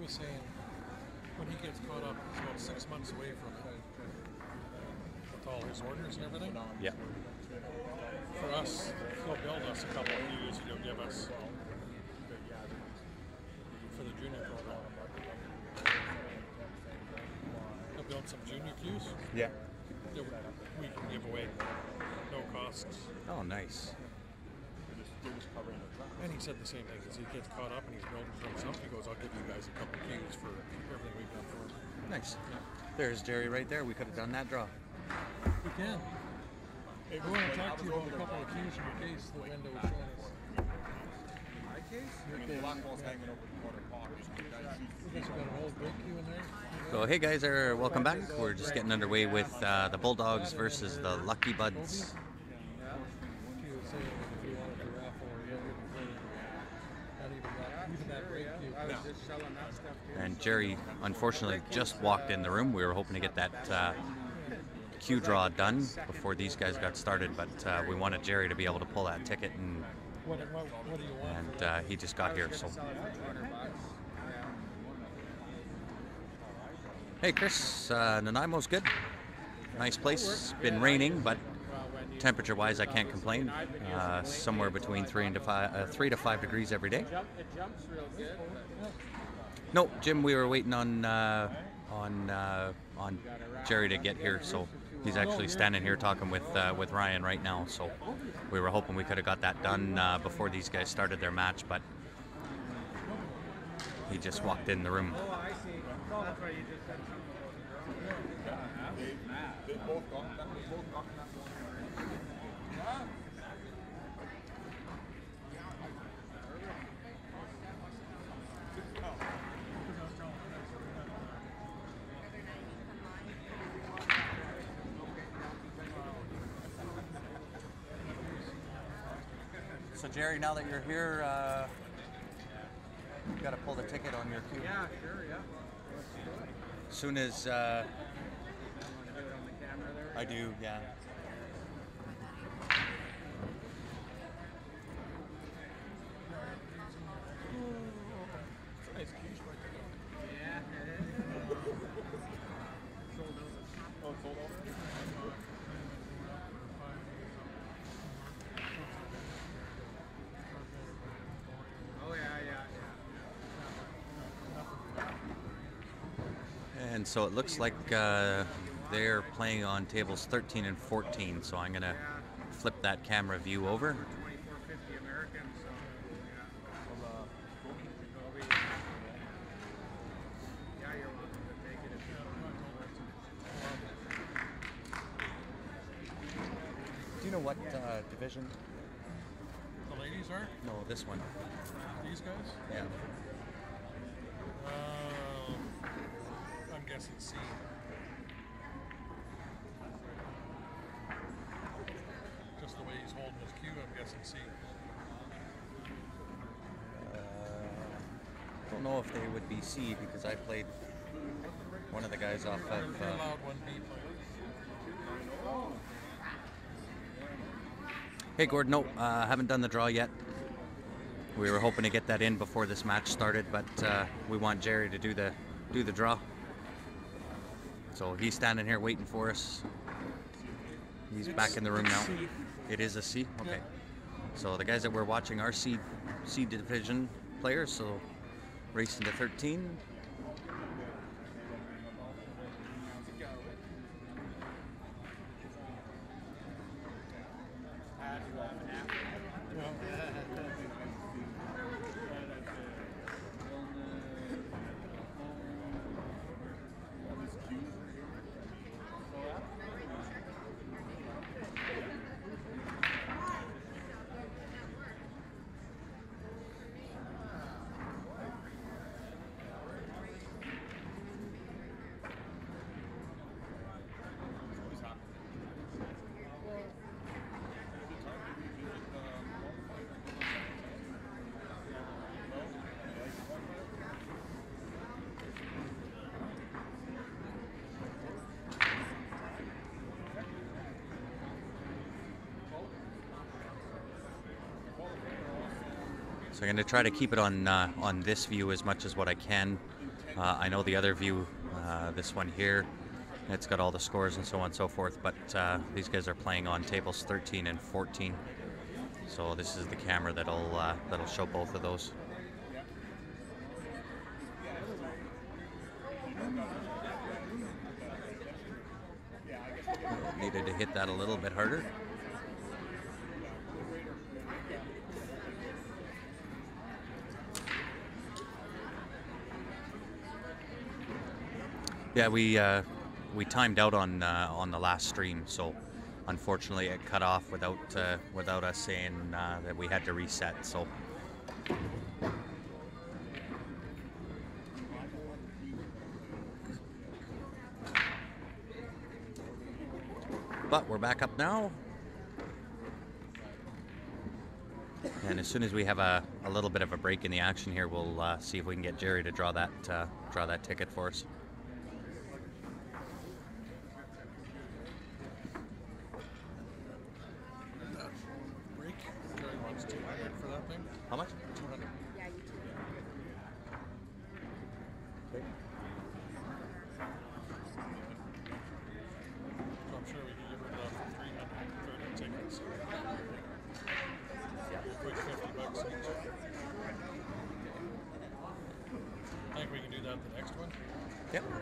was saying when he gets caught up, he's about 6 months away from it. With all his orders and everything. Yeah. For us, he'll build us a couple of cues he'll give us for the junior program. He'll build some junior cues Yeah. that we can give away, no costs. Oh, nice. And he said the same thing, as he gets caught up and he's building for himself, he goes, I'll give you guys a couple of cues for everything we've done for him. Nice. Yeah. There's Jerry right there. We could have done that draw. We can. Hey, we want to talk to you about a couple of cues in your case the window is showing us. My case? Your The case. black ball's hanging over the corner pocket. You guys got an old break cue in there? So hey guys, welcome back. We're just getting underway with the Bulldogs versus the Lucky Buds. Cue is saying if you wanted to raffle or you can play not even that break cue. I was just selling that stuff too. And Jerry unfortunately just walked in the room. We were hoping to get that cue draw done before these guys got started, but we wanted Jerry to be able to pull that ticket, and What do you want? he just got here. So hey Chris, Nanaimo's good. Nice place. Been raining, but temperature-wise, I can't complain. Somewhere between 3 to 5 degrees every day. It jumps real good. No, Jim, we were waiting on Jerry to get here, so he's actually standing here talking with Ryan right now. So we were hoping we could have got that done before these guys started their match, but he just walked in the room. Oh, I see. Oh, that's right. You just said something about the They both got that. So Jerry, now that you're here, you've got to pull the ticket on your cue. Yeah, sure, yeah. As soon as Want to do it on the camera there? I do, yeah. Nice cues right there. Yeah, it is. Sold out. Oh, it's sold out? Oh, yeah, yeah, yeah. And so it looks like they're playing on tables 13 and 14, so I'm going to flip that camera view over. 2450 American, so yeah, you're welcome to take it if you want. Do you know what division? The ladies are? No, this one. These guys? Yeah. I'm guessing C. Just the way he's holding his cue, I'm guessing C. Don't know if they would be C because I played one of the guys off They're of. allowed one B players. Hey Gordon, no, haven't done the draw yet. We were hoping to get that in before this match started, but we want Jerry to do the draw. So he's standing here waiting for us. He's back in the room now. It is a C? Okay. So the guys that we're watching are C division players, so racing to 13. So I'm going to try to keep it on this view as much as what I can. I know the other view, this one here, it's got all the scores and so on and so forth, but these guys are playing on tables 13 and 14. So this is the camera that'll show both of those. Needed to hit that a little bit harder. Yeah, we timed out on the last stream, so unfortunately it cut off without us saying that we had to reset. So. But we're back up now, and as soon as we have a little bit of a break in the action here, we'll see if we can get Jerry to draw that ticket for us. Break. Jerry wants 200 for that thing. How much? 200. Okay. So I'm sure we can get rid of that for 330 tickets. Quick $50 each. I think we can do that the next one. Yep. And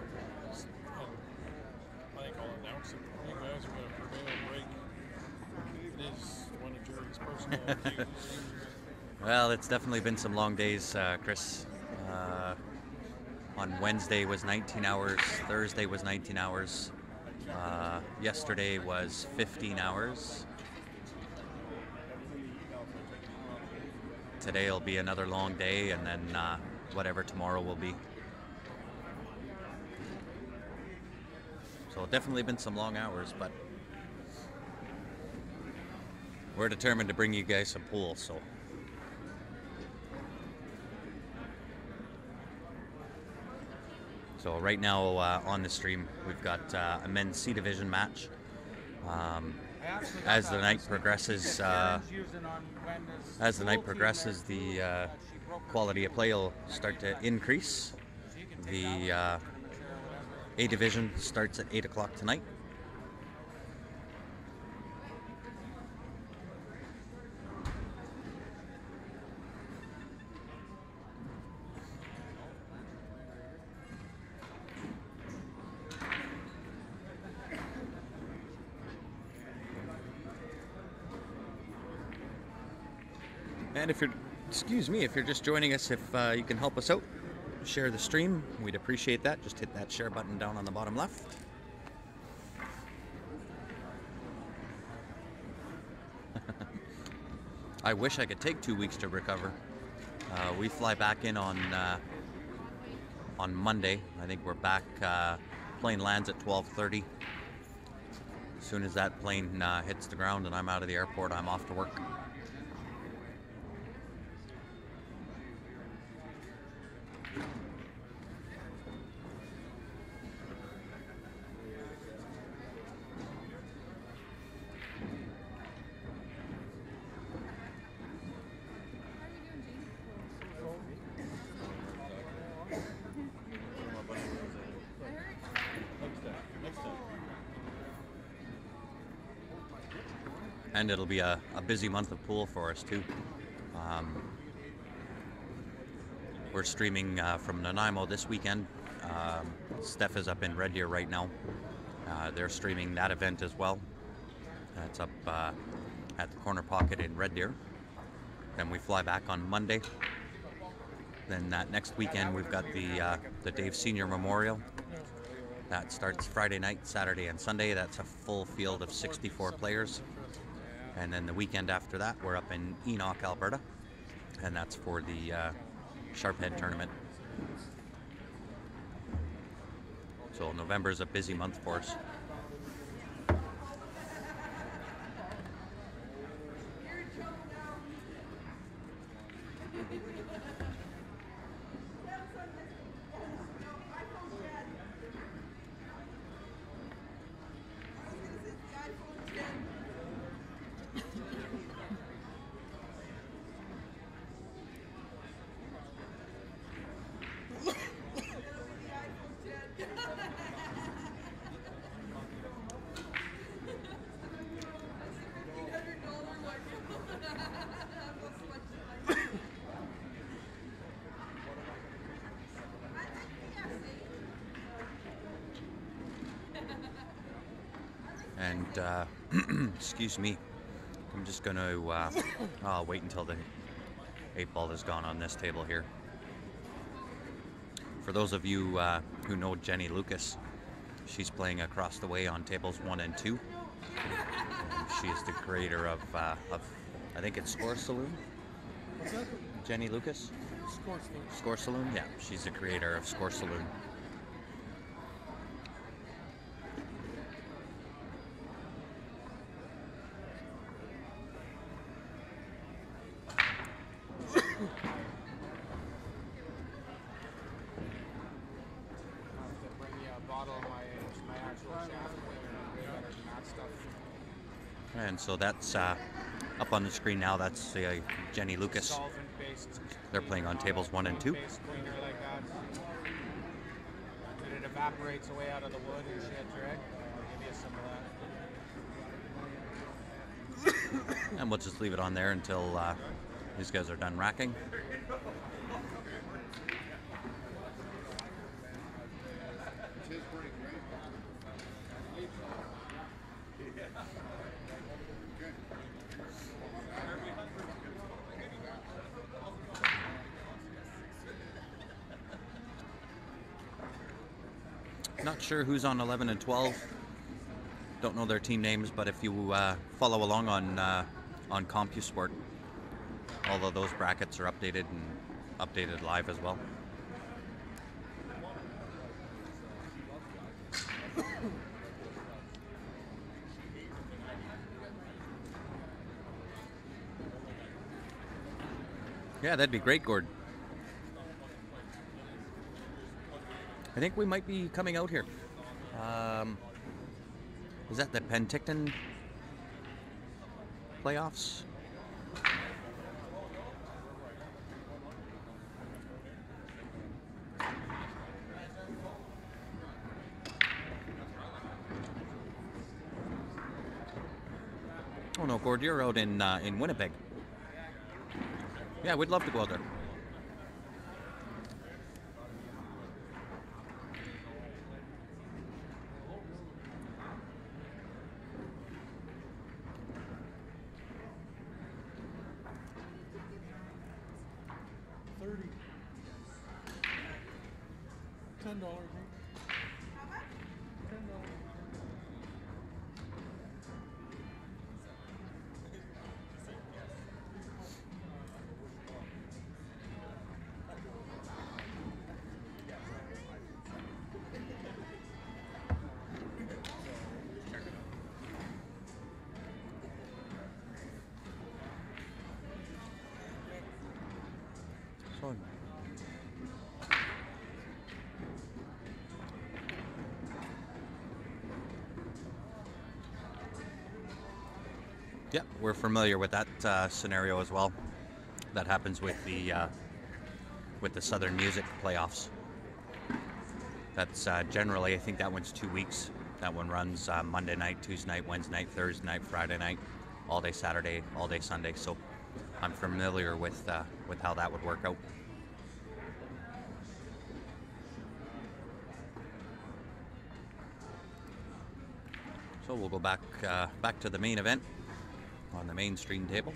I think I'll announce it. You guys are going to prevail break. It is one of Jerry's personal views. Well, it's definitely been some long days, Chris. On Wednesday was 19 hours. Thursday was 19 hours. Yesterday was 15 hours. Today will be another long day, and then whatever tomorrow will be. So definitely been some long hours, but we're determined to bring you guys some pool. So right now on the stream we've got a men's C division match. As the night progresses, the quality of play will start to increase. The A division starts at 8 o'clock tonight. And if you're just joining us, if you can help us out, share the stream, we'd appreciate that. Just hit that share button down on the bottom left. I wish I could take 2 weeks to recover. We fly back in on Monday. I think we're back. Plane lands at 12:30. As soon as that plane hits the ground and I'm out of the airport, I'm off to work. And it'll be a busy month of pool for us too. We're streaming from Nanaimo this weekend. Steph is up in Red Deer right now. They're streaming that event as well. That's up at the Corner Pocket in Red Deer. Then we fly back on Monday. Then that next weekend we've got the Dave Senior Memorial. That starts Friday night, Saturday, and Sunday. That's a full field of 64 players. And then the weekend after that, we're up in Enoch, Alberta, and that's for the Sharphead tournament. So November is a busy month for us. excuse me, I'm just going to wait until the 8-ball is gone on this table here. For those of you who know Jenny Lucas, she's playing across the way on tables 1 and 2. She is the creator of I think it's Score Saloon. What's that? Jenny Lucas? Score Saloon? Yeah, she's the creator of Score Saloon. And so that's up on the screen now. That's Jenny Lucas. They're playing on tables 1 and 2. It evaporates away out of the wood and shit, right? I'll give you some of that. And we'll just leave it on there until these guys are done racking. Not sure who's on 11 and 12. Don't know their team names, but if you follow along on CompuSport, all of those brackets are updated and updated live as well. Yeah, that'd be great, Gord. I think we might be coming out here. Is that the Penticton playoffs? Oh no, Gord, you're out in Winnipeg. Yeah, we'd love to go out there. $10 each. So, yeah, we're familiar with that scenario as well. That happens with the Southern Music playoffs. That's generally, I think that one's 2 weeks. That one runs Monday night, Tuesday night, Wednesday night, Thursday night, Friday night, all day Saturday, all day Sunday. So I'm familiar with how that would work out. So we'll go back to the main event on the main stream table.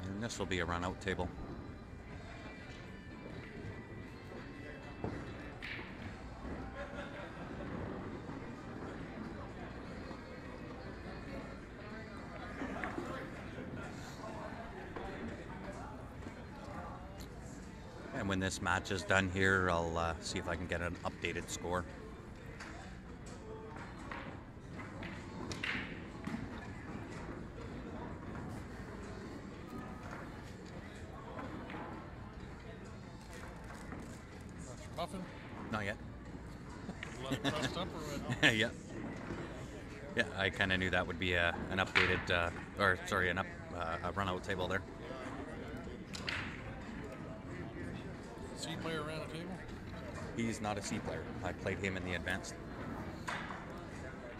And this will be a run-out table. And when this match is done here, I'll see if I can get an updated score. That's your muffin. Not yet. Let it crust up or what? Yeah. Yeah, I kind of knew that would be an updated, a run-out table there. C player around a table? He's not a C player. I played him in the advanced.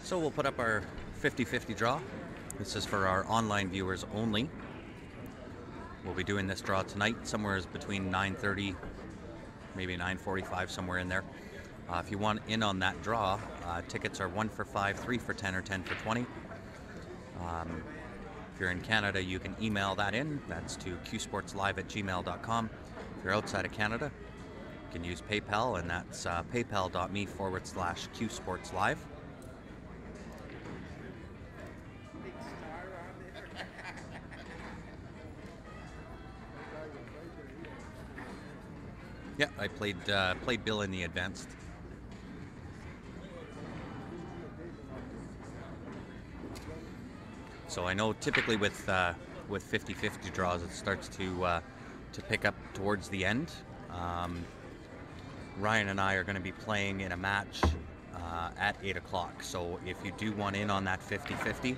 So we'll put up our 50-50 draw. This is for our online viewers only. We'll be doing this draw tonight, somewhere between 9:30, maybe 9:45, somewhere in there. If you want in on that draw, tickets are 1 for 5, 3 for 10, or 10 for 20. If you're in Canada, you can email that in. That's to qsportslive@gmail.com. If you're outside of Canada, you can use PayPal, and that's paypal.me/qsportslive. Yeah, I played Bill in the advanced. So I know typically with 50-50 draws, it starts to pick up towards the end. Ryan and I are going to be playing in a match at 8 o'clock. So if you do want in on that 50-50,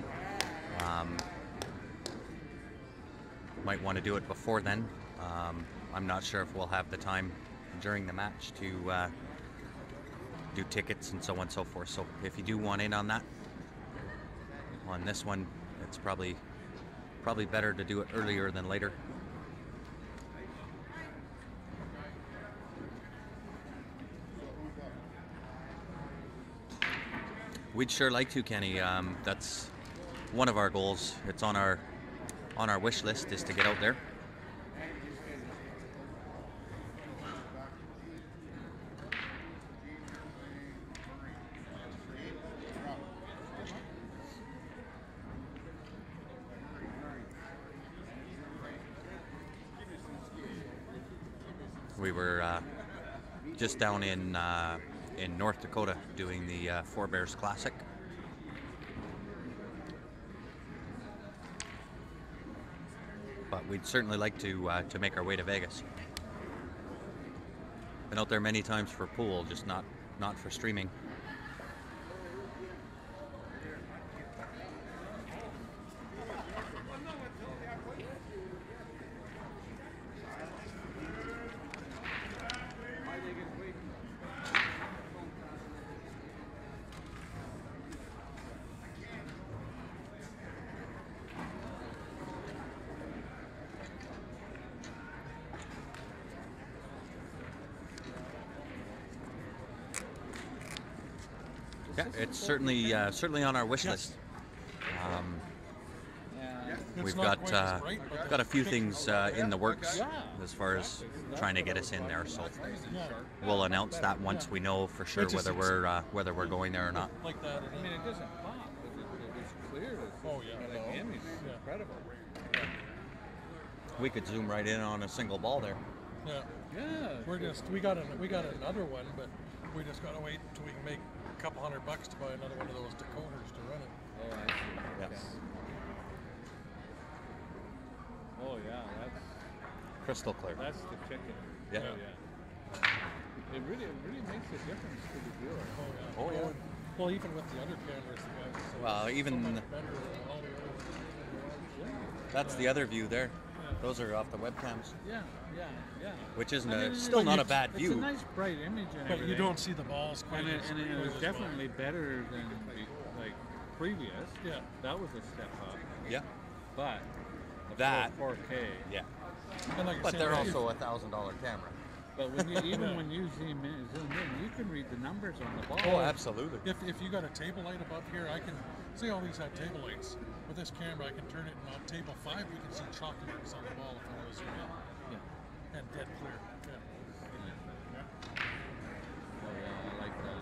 might want to do it before then. I'm not sure if we'll have the time during the match to do tickets and so on and so forth. So if you do want in on that, on this one, it's probably better to do it earlier than later. We'd sure like to, Kenny. That's one of our goals. It's on our wish list, is to get out there. We were just down in North Dakota doing the Four Bears Classic. But we'd certainly like to make our way to Vegas. Been out there many times for pool, just not for streaming. Yeah, it's certainly on our wish list. We've got a few things in the works as far as trying to get us in there. So we'll announce that once we know for sure whether we're going there or not. Like that. I mean, it doesn't pop. It's clear. Oh yeah. Like image. It's incredible. We could zoom right in on a single ball there. Yeah. Yeah. We got another one, but we just gotta wait until we can make a couple $100 to buy another one of those decoders to run it. Oh, I see. Yes. Okay. Oh yeah, Crystal clear. that's the chicken. Yeah. Oh, yeah. It really makes a difference to the viewer. Oh yeah. Oh, yeah. Well, even with the other cameras, the guys say Well, it's even- so much better than all the other ones. That's the other view there. Those are off the webcams, Yeah. which isn't I mean, still not a bad It's view. a nice bright image and But you everything. don't see the balls quite And it, as and it quite was as well. definitely better than like previous. Yeah. That was a step up. Yeah. But the That- 4K. Yeah. And like I But said, they're if- also $1,000 camera. But when you when you zoom in, you can read the numbers on the ball. Oh, absolutely. If you got a table light above here, I can see all these have table lights. With this camera, I can turn it, and on table 5, we can see chalk marks on the ball if I want to zoom in, Yeah. and dead clear. Yeah. Oh, yeah, I like that.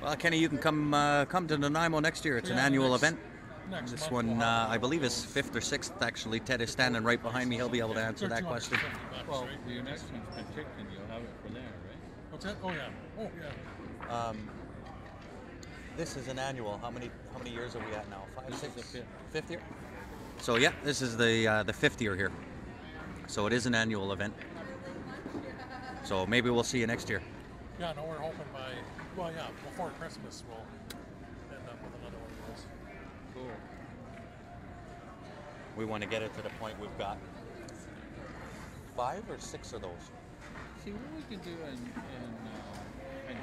Well, Kenny, you can come to Nanaimo next year. It's an Yeah, annual next- event. Next This month one, we'll have- I believe, is 5th or 6th. Actually, Ted is standing right behind me. He'll be able to answer They're that question. $250, Well, right? your next one's Penticton. You'll have it for there, right? What's that? Oh yeah. Oh yeah. This is an annual. How many years are we at now? 5, This is 6? the fifth. Fifth year. So yeah, this is the 5th year here. So it is an annual event. So maybe we'll see you next year. Yeah. No, we're hoping before Christmas we'll end up with another one of those. Cool. We want to get it to the point we've got 5 or 6 of those. See, what we can do in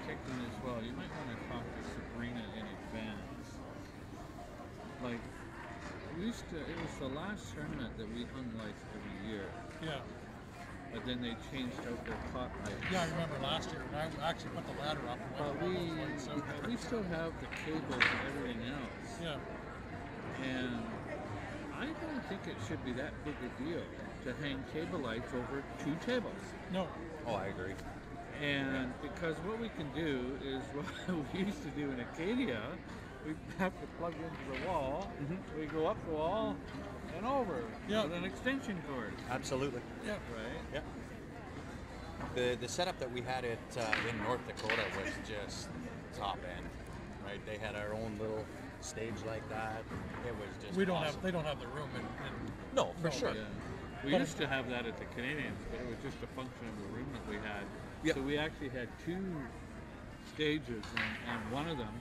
Ticton as well, you might want to talk to Sabrina in advance. Like, it was the last tournament that we hung lights every year, Yeah. but then they changed out their pot lights. Yeah, I remember last year. I actually put the ladder up and But went those lights out. we still have the cables and everything else. Yeah. And I don't think it should be that big a deal to hang cable lights over 2 tables. No. Oh, I agree. And because what we can do is what we used to do in Acadia, we have to plug into the wall, we go up the wall and over with an extension cord. Absolutely. Yeah. Right? Yeah. The setup that we had in North Dakota was just top end, right? They had our own little stage like that. It was just We don't awesome. have. They don't have the room in No, for sure. Yeah. We But used to have that at the Canadians, but it was just a function of the room that we had. Yep. So we actually had 2 stages, and one of them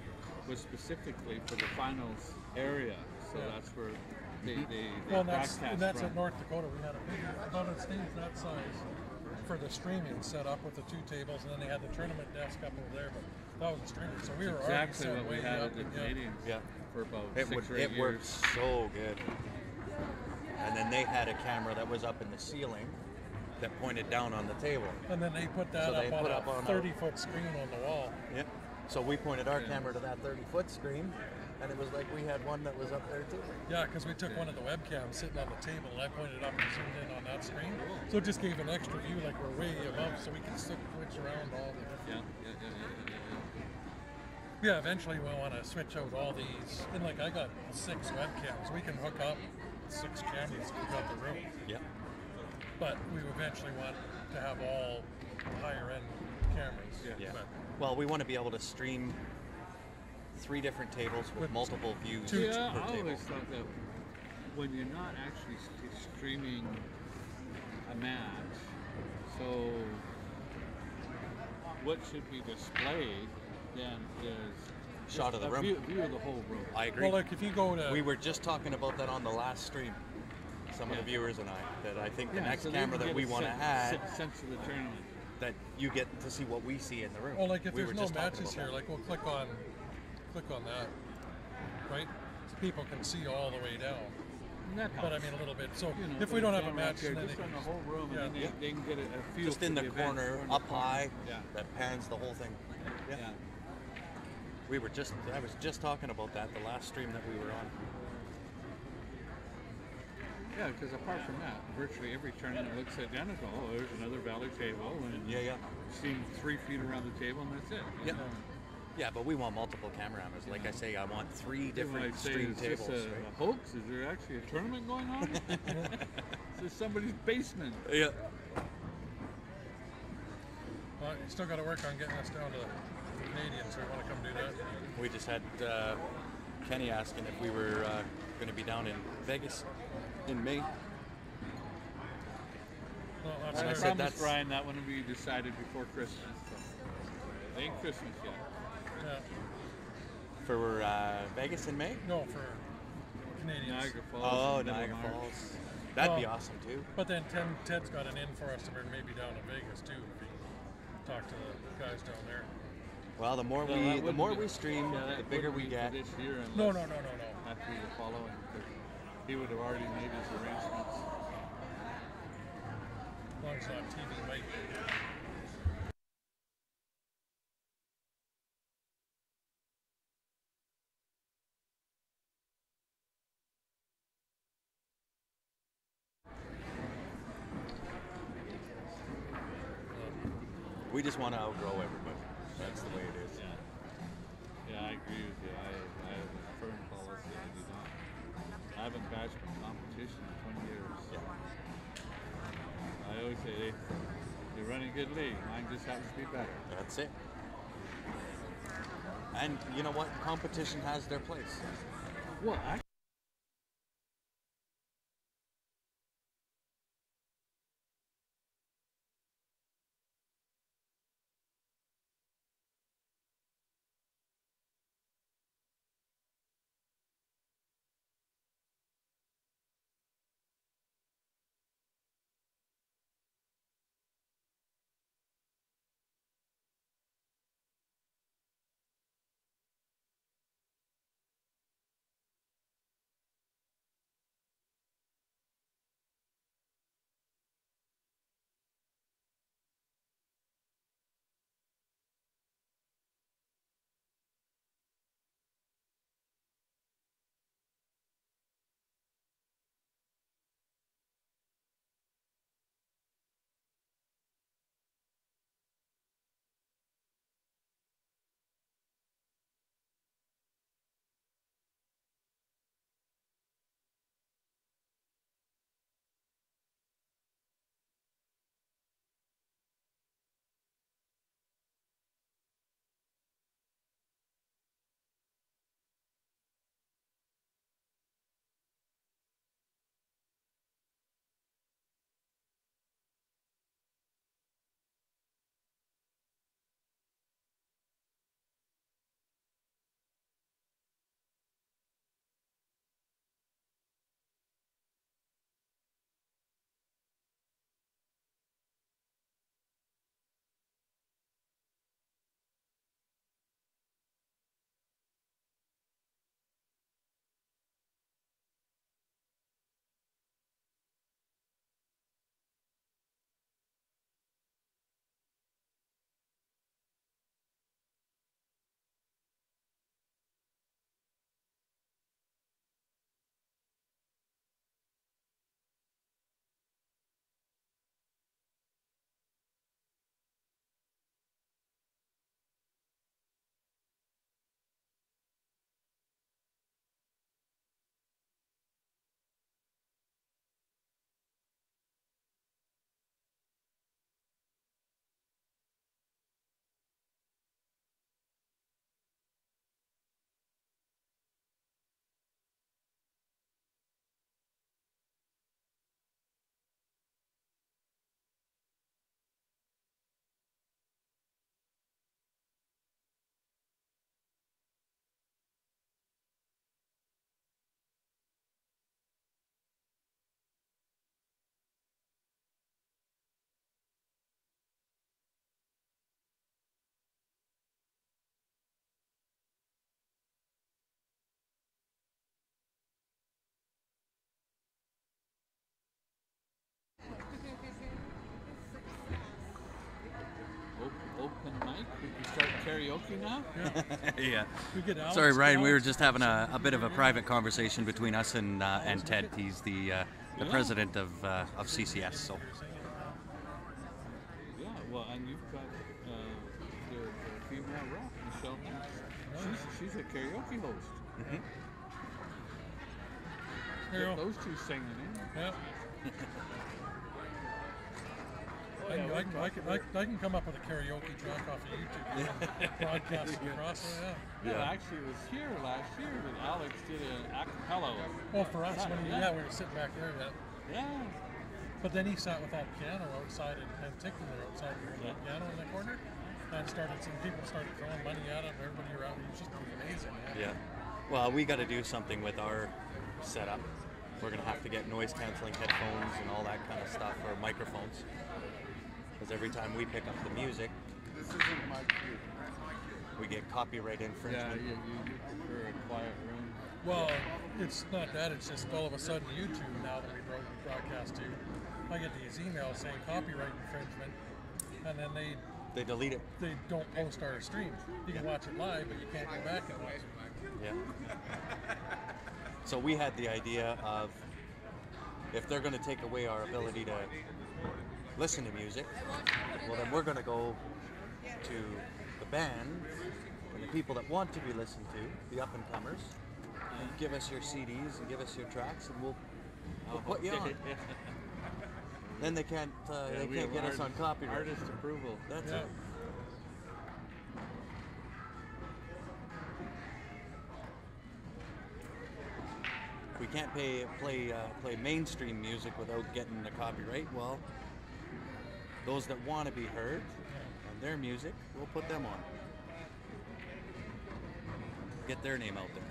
was specifically for the finals area. So that's where they Well, broadcast and that's from. at North Dakota. We had a big, about a stage that size for the streaming set up with the 2 tables, and then they had the tournament desk up over there. But that was the streaming, so we were already Exactly set what we way had up at the and, Canadians Yeah. for about It 6 or 8 it worked years. so good. And then they had a camera that was up in the ceiling that pointed down on the table. And then they put that So they up put on up on a 30-foot screen on the wall. Yep. So we pointed our Yeah. camera to that 30-foot screen, and it was like we had one that was up there too. Yeah, because we took one of the webcams sitting on the table, and I pointed up and zoomed in on that screen. So it just gave an extra view, like we're way above, so we can switch around all the different. Yeah, eventually we want to switch out all these. And like I got 6 webcams. We can hook up 6 cameras throughout the room. Yep. But we eventually want to have all higher end cameras. Yeah. But Well, we want to be able to stream 3 different tables with With multiple views two- Yeah, per I table. always thought that when you're not actually streaming a match, so what should be displayed then is Shot of the room. view of the whole room. I agree. well, like if you go to We were just talking about that on the last stream. Some of the Yeah. viewers and I, that I think the Yeah, next so they camera can that get we a want to sense- add, sense of the tournament. that you get to see what we see in the room. well, like if We there's were no just talking matches about here, that. like we'll click on that, right? So people can see all the way down. And that helps. But I mean a little bit. So You know, if we put don't have a camera up match, here, then just they on can the whole room, yeah. and then they can get a feel Just for in the event, corner, or in the up corner. high, Yeah. that pans the whole thing. Yeah. I was just talking about that the last stream that we were on. Yeah, because apart from that, virtually every tournament looks identical. Oh, there's another valley table, and Yeah. seeing 3 feet around the table, and that's it. Yeah. Yeah, but we want multiple camera angles. Like I say, I want 3 They different might say, stream is tables. this a right? hoax? Is there actually a tournament going on? Is this somebody's basement? Yeah. Well, you still got to work on getting us down to the Canadians. So we want to come do that. We just had Kenny asking if we were going to be down in Vegas in May. Well, that's And I I fair. said promised that's- Brian that one will be decided before Christmas. So. It ain't Christmas yet. Yeah. For Vegas in May? No, for Canadians. Niagara Falls. Oh, in the middle of Niagara March. Falls. That'd be Well, awesome too. But then Ted's got an in for us to bring maybe down to Vegas too. If he talk to the guys down there. Well, the more Well, that the wouldn't more be- we stream, yeah, that the bigger wouldn't we be for get. this year unless No. have to be the following, because he would have already made his arrangements. As long as it's not TV Mike. We just want to outgrow everybody. That's the way it is. Yeah, I agree with you. I have a firm policy. I do not. I haven't badged for competition in 20 years. I always say they run a good league. Mine just happens to be better. That's it. And you know what? Competition has their place. Well, I karaoke now? Yeah. We get Alex. Sorry, Ryan. We were Alex- just having a bit of a private conversation between us and Ted. He's the president of CCS. So Yeah, well, and you've got the female rep, Michelle Nance. She's a karaoke host. Mhm. Get those two singing, eh? Yeah. Oh, yeah, I can come up with a karaoke track off of YouTube. Broadcast it across. Yeah, actually, it was here last year that Alex did an a cappella. Oh, for us, when Yeah. we were sitting back there. Yeah. But then he sat with that piano outside and Tickton there outside with that piano in the corner, and some people started throwing money at him. Everybody around, it was just amazing. yeah. Well, we got to do something with our setup. We're gonna have to get noise canceling headphones and all that kind of stuff, or microphones. Because every time we pick up the music, This isn't my cue. we get copyright Yeah, infringement. you prefer a quiet room. Well, it's not that. It's just all of a sudden YouTube now that we broadcast to. I get these emails saying copyright infringement, and then They delete it. they don't post our stream. You can watch it live, but you can't go back and watch it. Yeah. So we had the idea of, if they're going to take away our ability to listen to music, well then we're going to go to the band and the people that want to be listened to, the up and comers, and give us your CDs and give us your tracks, and we'll put you on. Then they can't We get have us on copyright. Artist approval. That's Yeah. it. We can't play mainstream music without getting the copyright. Well, those that want to be heard and their music, we'll put them on. Get their name out there.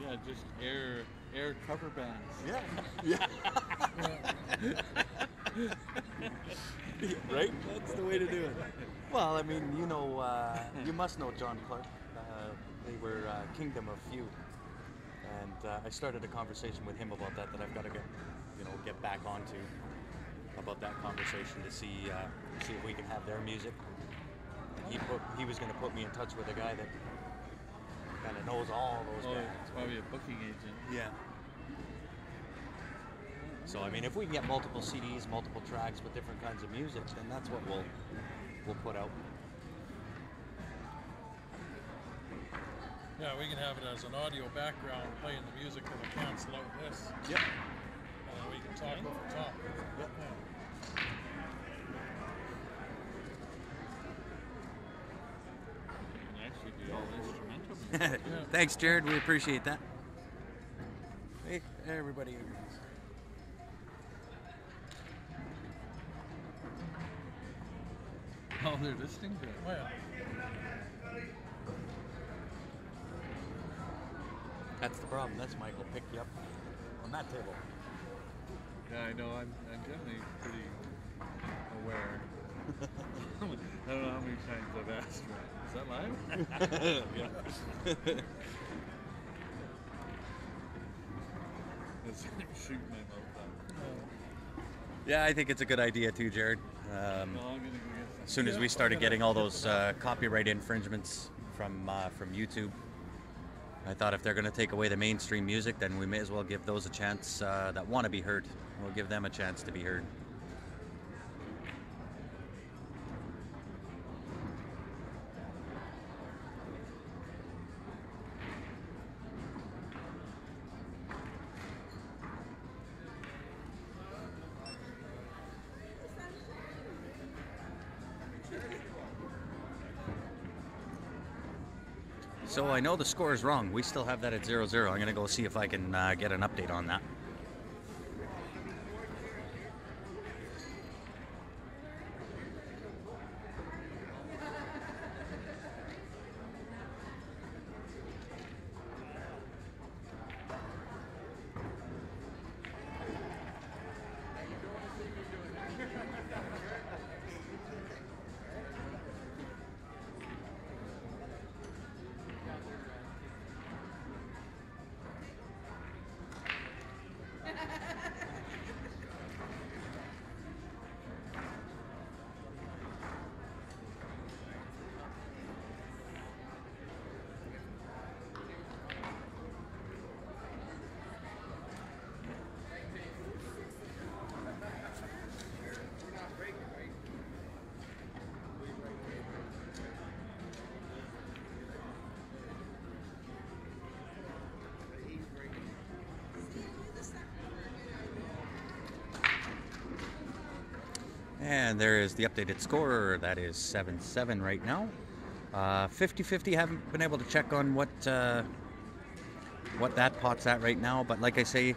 Yeah, just air cover bands. Yeah. Right? That's the way to do it. Well, I mean, you must know John Clark. They were Kingdom of Few. And I started a conversation with him about that I've got to get back onto, about that conversation to see if we can have their music. And he was going to put me in touch with a guy that kind of knows all those guys. It's probably a booking agent. Yeah. So I mean, if we can get multiple CDs, multiple tracks with different kinds of music, then that's what we'll put out. Yeah, we can have it as an audio background playing the music and we cancel out this. Yep. And then we can talk over top. Yep. You can actually do all instrumental music. Thanks, Jared. We appreciate that. Hey, everybody. Oh, they're listening to it. Oh, yeah. That's the problem. That's Michael. Pick you up on that table. Yeah, I know. I'm generally pretty aware. I don't know how many times I've asked for it. Is that live? Yeah. It's shooting my mouth out. Yeah, I think it's a good idea too, Jared. Well, I'm gonna go get some. As soon as we started getting all those copyright infringements from YouTube, I thought if they're going to take away the mainstream music, then we may as well give those a chance that want to be heard. We'll give them a chance to be heard. So I know the score is wrong. We still have that at 0-0. I'm going to go see if I can get an update on that. And there is the updated score. That is 7-7 right now. 50-50. Haven't been able to check on what that pot's at right now. But like I say,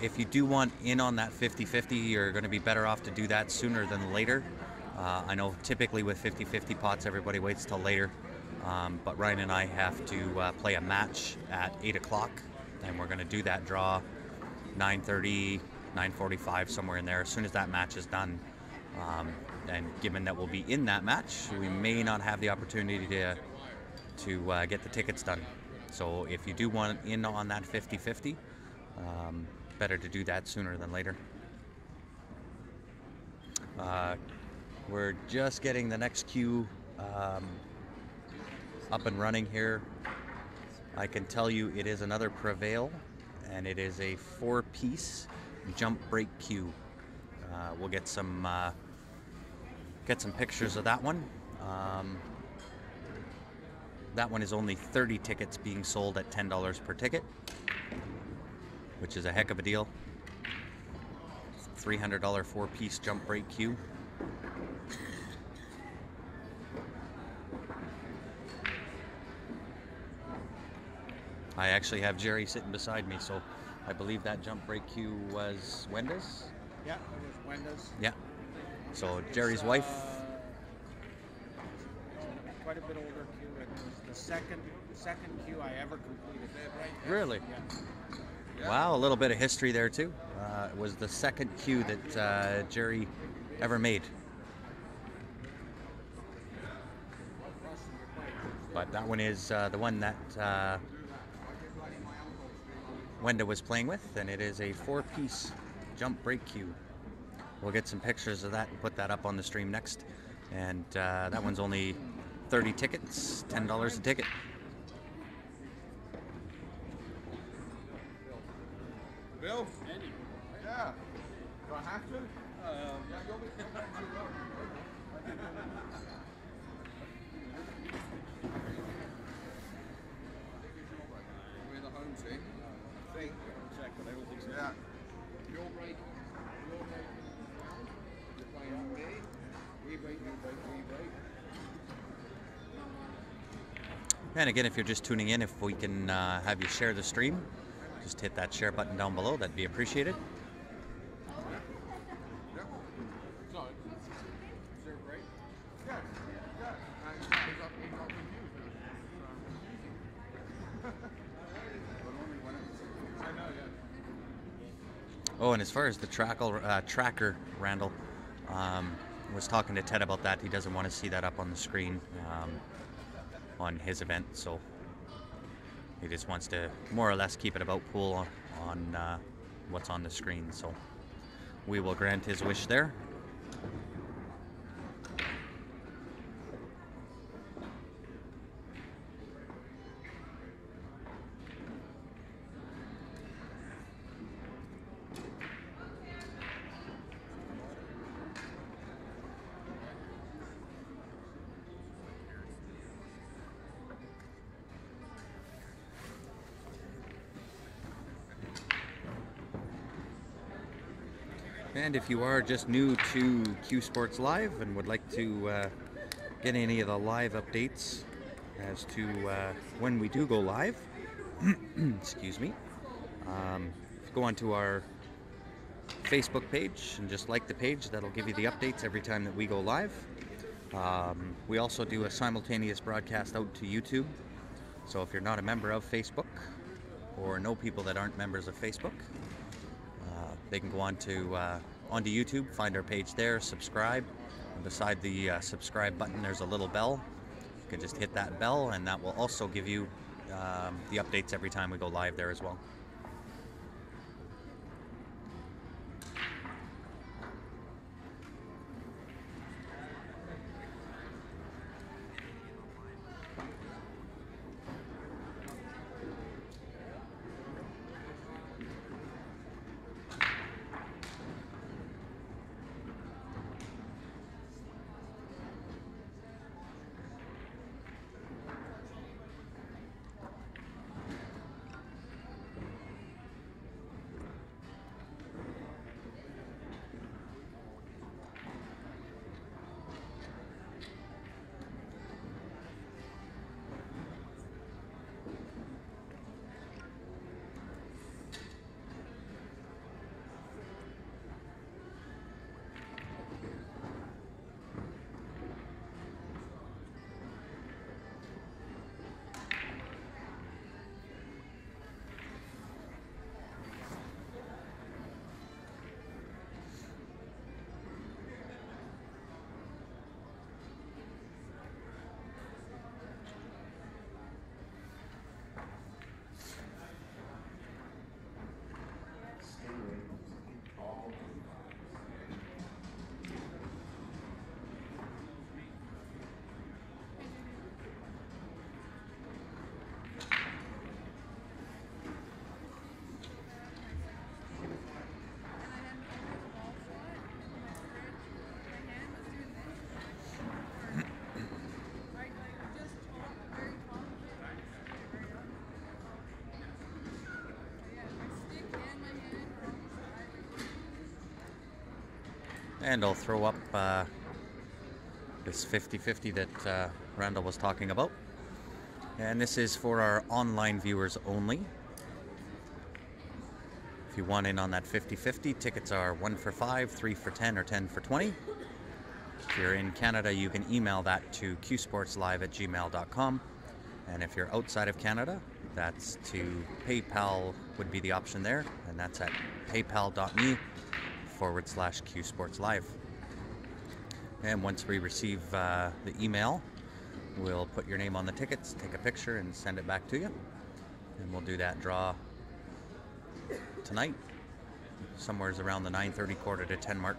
if you do want in on that 50-50, you're going to be better off to do that sooner than later. I know typically with 50-50 pots, everybody waits till later. But Ryan and I have to play a match at 8 o'clock. And we're going to do that draw 9:30, 9:45, somewhere in there. As soon as that match is done. And given that we'll be in that match, we may not have the opportunity to get the tickets done. So if you do want in on that 50-50, better to do that sooner than later. We're just getting the next queue up and running here. I can tell you it is another Prevail, and it is a 4-piece jump break queue. We'll get some pictures of that one. That one is only 30 tickets being sold at $10 per ticket, which is a heck of a deal. $300 4-piece jump break queue. I actually have Jerry sitting beside me, so I believe that jump break queue was Wenda's. Yeah, it was Wenda's. Yeah. So Jerry's wife. It's quite a bit older queue. It was the second queue I ever completed. Really? Yeah. Wow, a little bit of history there too. It was the second queue that Jerry ever made. But that one is the one that Wenda was playing with, and it is a 4-piece jump break queue. We'll get some pictures of that and put that up on the stream next. And that one's only 30 tickets, $10 a ticket. Bill? Yeah. Do I have to? We're in the home team. I think. Check, but I don't think so. Yeah. Your break. You're playing me. We break, you break, we break. And again, if you're just tuning in, if we can have you share the stream, just hit that share button down below. That'd be appreciated. Oh, and as far as the tracker, Randall, was talking to Ted about that. He doesn't want to see that up on the screen on his event, so he just wants to more or less keep it about pool on what's on the screen. So we will grant his wish there. And if you are just new to Q Sports Live and would like to get any of the live updates as to when we do go live, excuse me, go onto our Facebook page and just like the page. That'll give you the updates every time that we go live. We also do a simultaneous broadcast out to YouTube. So if you're not a member of Facebook or know people that aren't members of Facebook, they can go onto YouTube, find our page there, subscribe. And beside the subscribe button, there's a little bell. You can just hit that bell, and that will also give you the updates every time we go live there as well. And I'll throw up this 50-50 that Randall was talking about. And this is for our online viewers only. If you want in on that 50-50, tickets are 1 for 5, 3 for 10, or 10 for 20. If you're in Canada, you can email that to qsportslive@gmail.com. And if you're outside of Canada, that's to PayPal would be the option there. And that's at paypal.me/qsportslive. And once we receive the email, we'll put your name on the tickets, take a picture, and send it back to you. And we'll do that draw tonight, somewhere around the 9:30, quarter to 10 mark.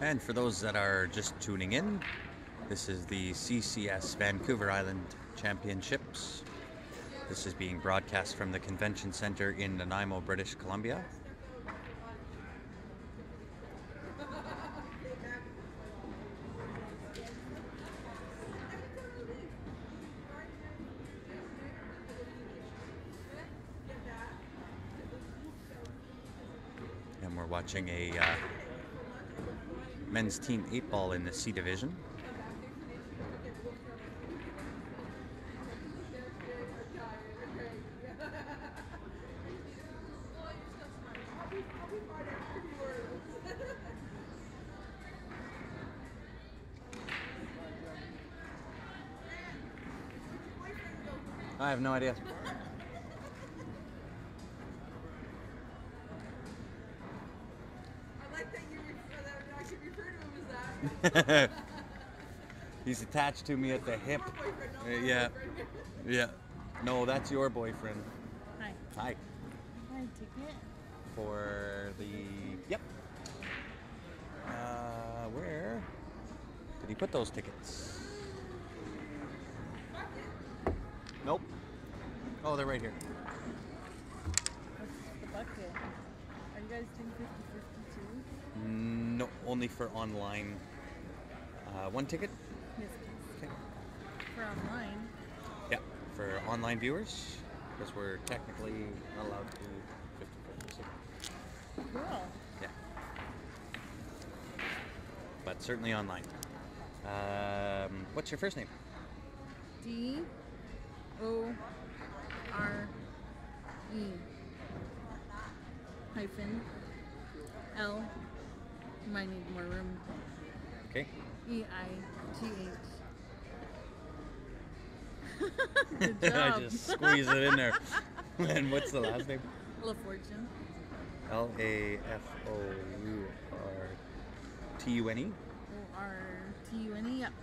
And for those that are just tuning in, this is the CCS Vancouver Island Championships. This is being broadcast from the Convention Center in Nanaimo, British Columbia. And we're watching a men's team 8-ball in the C division. I have no idea. He's attached to me at the hip. Yeah. Yeah. No, that's your boyfriend. Hi. Hi. Hi, ticket. For the... Yep. Where did he put those tickets? Nope. Oh, they're right here. What's the bucket? Are you guys doing 50-50 too? No, only for online. One ticket? Yes, please. Okay. For online? Yeah, for online viewers, because we're technically not allowed to do 50-50. Cool. Yeah. But certainly online. What's your first name? D-O-R-E. Hyphen. L. You might need more room. Okay. E-I-G-H. Good job. I just squeeze it in there. And what's the last name? La Fortune. Lafourtune. O-R-T-U-N-E. Yep.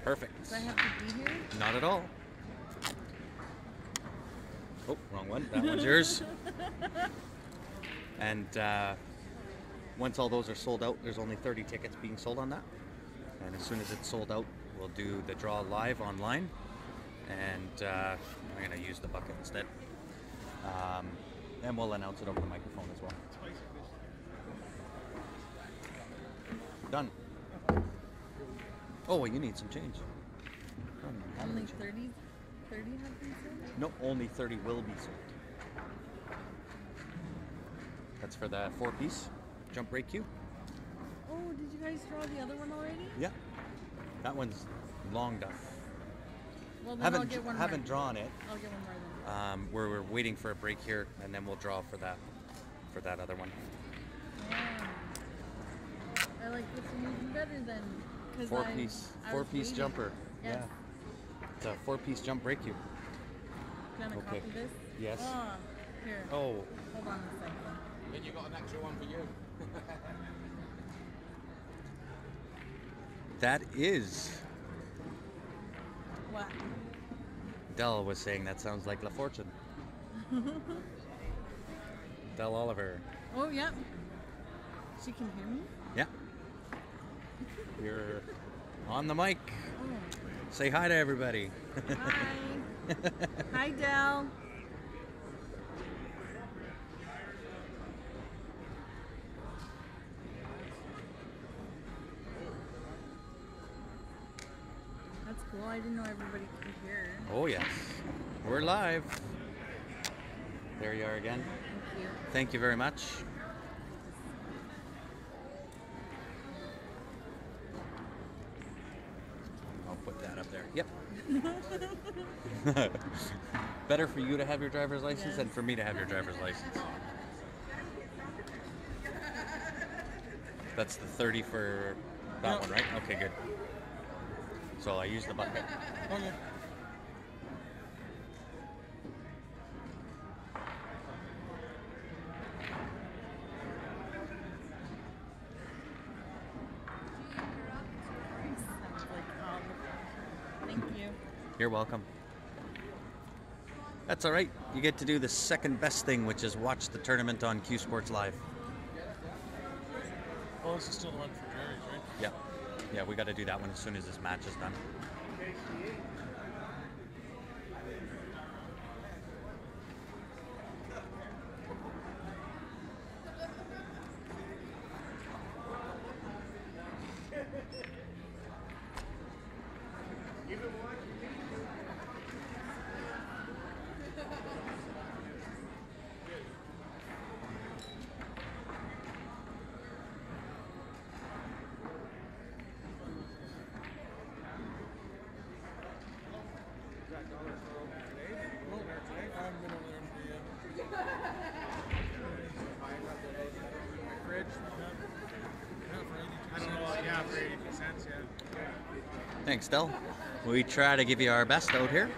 Perfect. Do I have to be here? Not at all. Oh, wrong one. That one's yours. And once all those are sold out, there's only 30 tickets being sold on that. And as soon as it's sold out, we'll do the draw live online. And I'm going to use the bucket instead. And we'll announce it over the microphone as well. Done. Oh, well, you need some change. Only 30 have been sold? No, only 30 will be sold. That's for the 4-piece jump break cue. Oh, did you guys draw the other one already? Yeah. That one's long done. Well, then I'll get one haven't more. drawn it. I'll get one more then. We're waiting for a break here, and then we'll draw for that other one. Yeah. I like this one even better than... 4-piece I was waiting. jumper. Yes. Yeah. It's a 4-piece jump break cue. gonna Okay. copy this? Yes. Oh, here. Oh, Hold on a second. Then you got an extra one for you. that is. What? Dell was saying that sounds like La Fortune. Dell Oliver. Oh, yep. She can hear me? Yeah. You're on the mic. Oh. Say hi to everybody. Hi. Hi, Del. That's cool. I didn't know everybody could hear. Oh yes. We're live. There you are again. Thank you. Thank you very much. I'll put that up there. Yep. Better for you to have your driver's license Yes. than for me to have your driver's license. That's the 30 for that Yeah. one, right? Okay, good. So I use the bucket. Okay. Sounds like thank you. You're welcome. That's all right. You get to do the second best thing, which is watch the tournament on Q Sports Live. Well, this is still the one for Jerry's, right? Yeah. Yeah, we got to do that one as soon as this match is done. I haven't been over there in the fridge. Yeah, for 82 cents. Yeah, for 82 cents, yeah. Thanks, Del. We try to give you our best out here.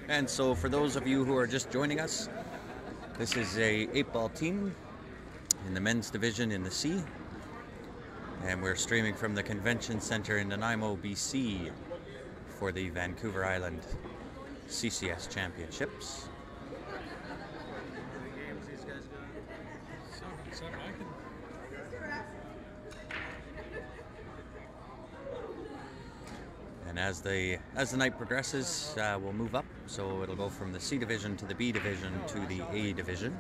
And so for those of you who are just joining us, this is a 8-ball team in the men's division in the C. And we're streaming from the Convention Center in Nanaimo, BC for the Vancouver Island CCS Championships. The games these guys got. Seven, I can. And as the night progresses, we'll move up. So it'll go from the C division to the B division to the A division.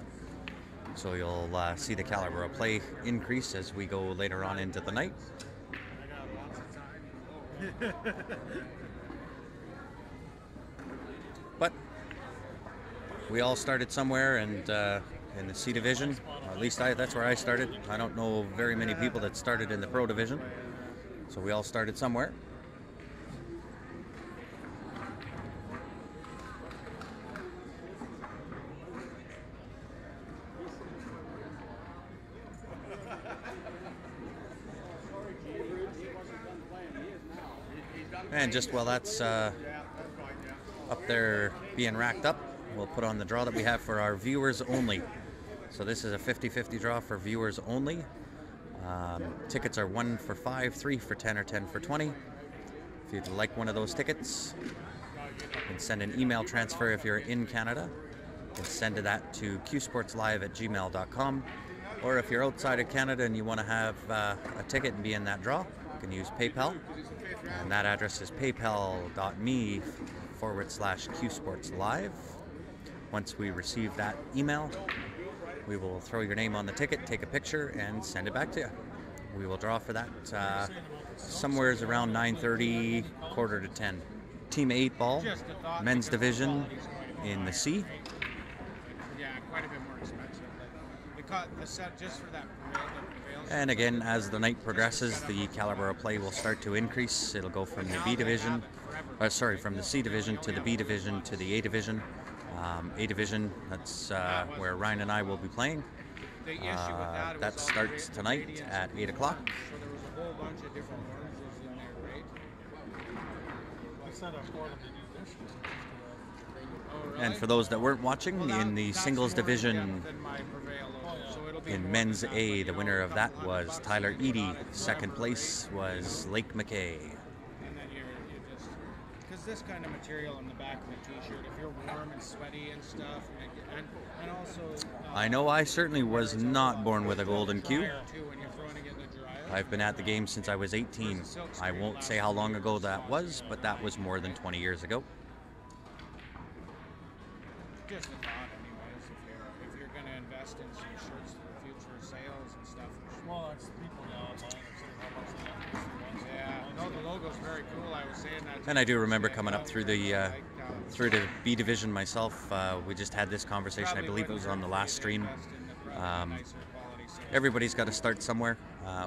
So you'll see the caliber of play increase as we go later on into the night. I got lots of time. But we all started somewhere, and in the C division, or at least that's where I started. I don't know very many people that started in the pro division. So we all started somewhere. And just while that's up there being racked up, we'll put on the draw that we have for our viewers only. So this is a 50-50 draw for viewers only. Tickets are 1 for 5, 3 for 10, or 10 for 20. If you'd like one of those tickets, you can send an email transfer if you're in Canada. You can send that to qsportslive@gmail.com. Or if you're outside of Canada and you want to have a ticket and be in that draw, you can use PayPal. And that address is paypal.me/qsportslive. Once we receive that email, we will throw your name on the ticket, take a picture, and send it back to you. We will draw for that somewhere around 9:30, quarter to 10. Team 8-ball, men's division in the C. Yeah, quite a bit more expensive. They cut the set just for that prevails. And again, as the night progresses, the caliber of play will start to increase. It'll go from the B division, from the C division to the B division to the A division. A division, that's where Ryan and I will be playing. The issue with that, it That was all starts the tonight ingredients at and 8 o'clock. So there was a whole bunch of different oranges in there, right? set up for them to do this shit. Oh, really? And for those that weren't watching, Well, in the that's singles more division in-depth than my Prevail logo, so it'll be in more men's than that, A, but, the you know, winner a of that couple was $100 Tyler if you Eady. got it Second forever, place was Lake McKay. right? And then you just, because this kind of material on the back of a t-shirt, if you're warm and sweaty and stuff, and also... I know I certainly was not born with a golden cue. dryer, too, when you're throwing it in the dryer. I've been at the game since I was 18. I won't say how long ago that was, but that was more than 20 years ago. Just a thought, anyways, if you're going to invest in some shirts for future sales and stuff. Well, that's people now online are saying how much they want. Yeah, no, the logo's very cool. I was saying that. And I do remember coming up through the B division myself. We just had this conversation. I believe it was on the last stream. Everybody's got to start somewhere.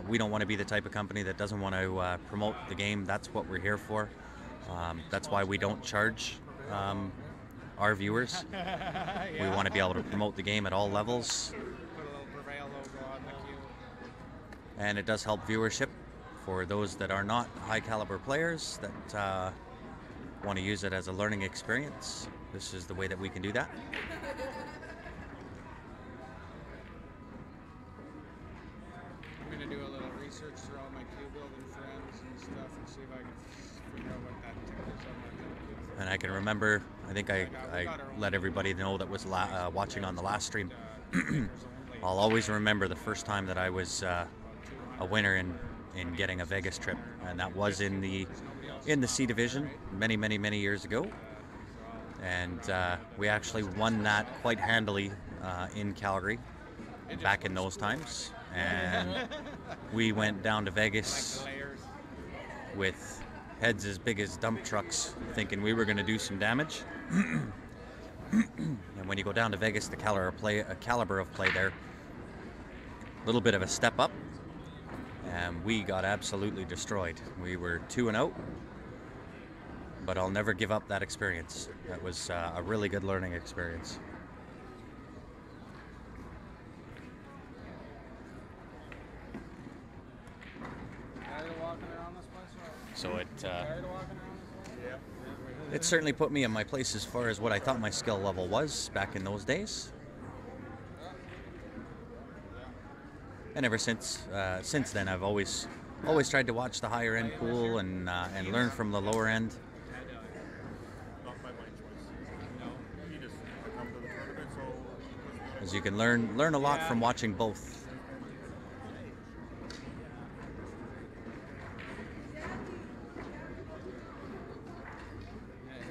We don't want to be the type of company that doesn't want to promote the game. That's what we're here for. That's why we don't charge our viewers. We want to be able to promote the game at all levels. Put a little Prevail logo on the cue. And it does help viewership for those that are not high caliber players that want to use it as a learning experience. This is the way that we can do that. I'm going to do a little research through all my cue building friends and stuff and see if I can figure out what that tip is on my cue. And I can remember, I think I let everybody know that was watching on the last stream. I'll always remember the first time that I was a winner in getting a Vegas trip, and that was in the C division many years ago. And we actually won that quite handily in Calgary back in those times. And we went down to Vegas with heads as big as dump trucks, thinking we were going to do some damage. And when you go down to Vegas, the caliber of play there, a little bit of a step up, and we got absolutely destroyed. We were 2-0, but I'll never give up that experience. That was a really good learning experience. So it certainly put me in my place as far as what I thought my skill level was back in those days. And ever since then, I've always tried to watch the higher end pool and learn from the lower end. Not by my choice. He just come to the tournament, so As you can learn a lot from watching both.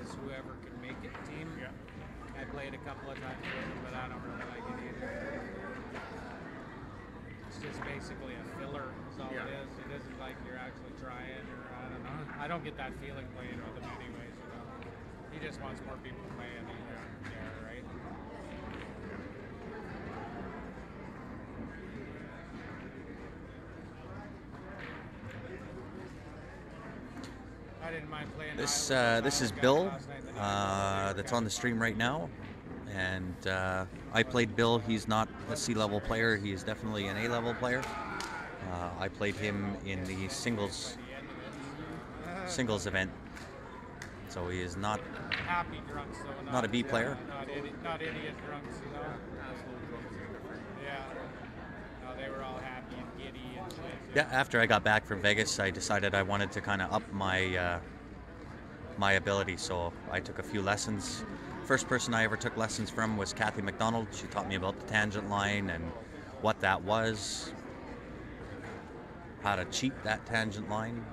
It's whoever can make it team. yeah. I played a couple of times with them, but I don't really like it either. It's just basically a filler, is all Yeah. it is. It isn't like you're actually trying, or I don't know. I don't get that feeling playing with him anyways, you know. He just wants more people playing there, right? I didn't mind playing. This Iowa this is guy Bill, last night that that's on the stream right now, and I played Bill. He's not a C-level player. He is definitely an A-level player. I played him in the singles event, so he is not happy drunks, though. not a B player. Not idiot drunks, you know. Yeah. No, they were all happy and giddy and shit. Yeah, after I got back from Vegas, I decided I wanted to kind of up my my ability, so I took a few lessons. First person I ever took lessons from was Kathy McDonald. She taught me about the tangent line and what that was, how to cheat that tangent line.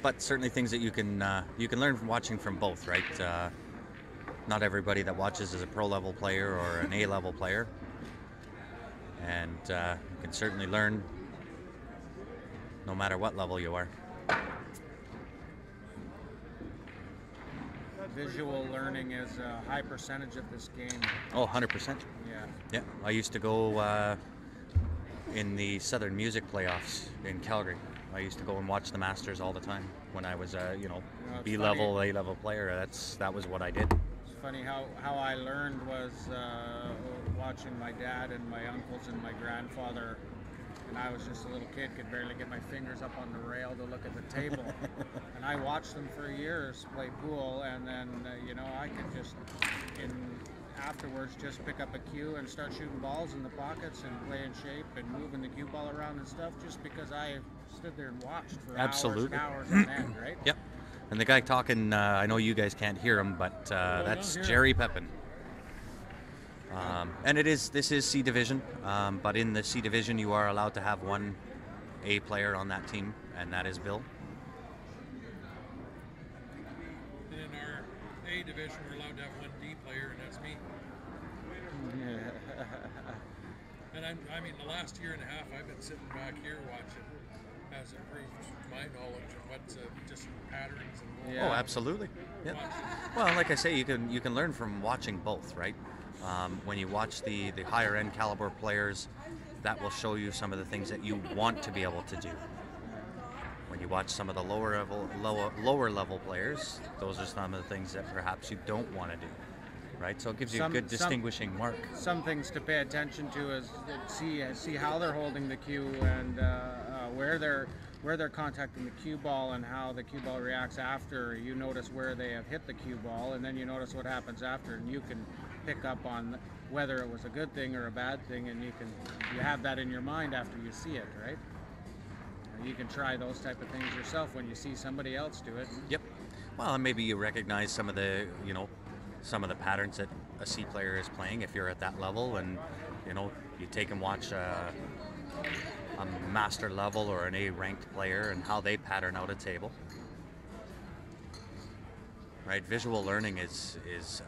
But certainly things that you can learn from watching from both, right? Not everybody that watches is a pro level player or an A level player, and you can certainly learn no matter what level you are. Visual learning is a high percentage of this game. Oh, 100%. Yeah. Yeah, I used to go in the Southern Music playoffs in Calgary. I used to go and watch the Masters all the time when I was a it's B-level, funny. A-level player. That was what I did. It's funny how I learned was watching my dad and my uncles and my grandfather, and I was just a little kid, could barely get my fingers up on the rail to look at the table. And I watched them for years play pool, and then I could just afterwards just pick up a cue and start shooting balls in the pockets and play in shape and moving the cue ball around and stuff, just because I stood there and watched for Absolutely. hours and hours on end, right? Yep. And the guy talking, I know you guys can't hear him, but that's Jerry Pepin. And this is C Division, but in the C Division you are allowed to have one A player on that team, and that is Bill. In our A division, we're allowed to have one D player, and that's me. And I mean, the last year and a half, I've been sitting back here watching, has improved my knowledge of what just patterns and. Oh, absolutely. Yeah. Well, like I say, you can learn from watching both, right? When you watch the higher end caliber players, that will show you some of the things that you want to be able to do. When you watch some of the lower level players, those are some of the things that perhaps you don't want to do, right? So it gives you a good distinguishing mark. Some things to pay attention to is see how they're holding the cue and where they're contacting the cue ball and how the cue ball reacts after. You notice where they have hit the cue ball, and then you notice what happens after, and you can pick up on whether it was a good thing or a bad thing, and you have that in your mind after you see it, right? You can try those type of things yourself when you see somebody else do it. Yep. Well, and maybe you recognize some of the patterns that a C player is playing if you're at that level, and you take and watch a master level or an A ranked player and how they pattern out a table. Right, visual learning is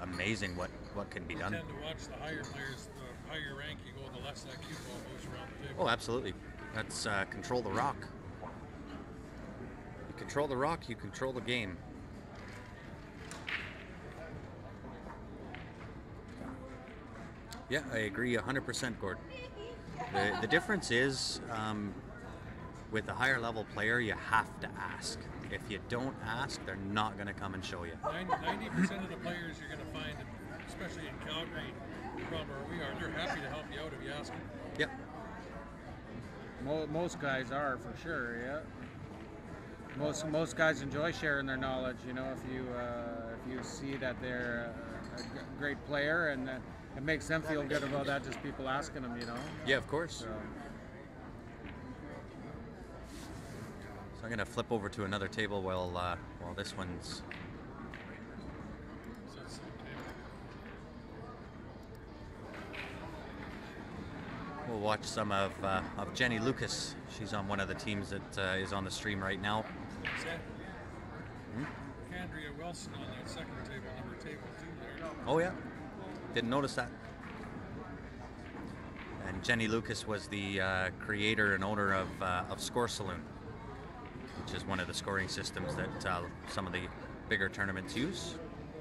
amazing what can be done. You tend to watch the higher players, the higher rank you go, the less that cue ball moves around the table. Oh, absolutely. That's control the rock. You control the rock, you control the game. Yeah, I agree 100%, Gordon. The difference is, with a higher level player, you have to ask. If you don't ask, they're not going to come and show you. 90% of the players you're going to find, especially in Calgary, from where we are, they're happy to help you out if you ask them. Yep. Most guys are, for sure, yeah. Most guys enjoy sharing their knowledge. If you see that they're a great player, and it makes them feel good about that, just people asking them, Yeah, of course. So I'm going to flip over to another table while this one's. We'll watch some of Jenny Lucas. She's on one of the teams that is on the stream right now. Andrea Wilson on that second table, number table 2 there. Oh yeah, didn't notice that. And Jenny Lucas was the creator and owner of Score Saloon, which is one of the scoring systems that some of the bigger tournaments use.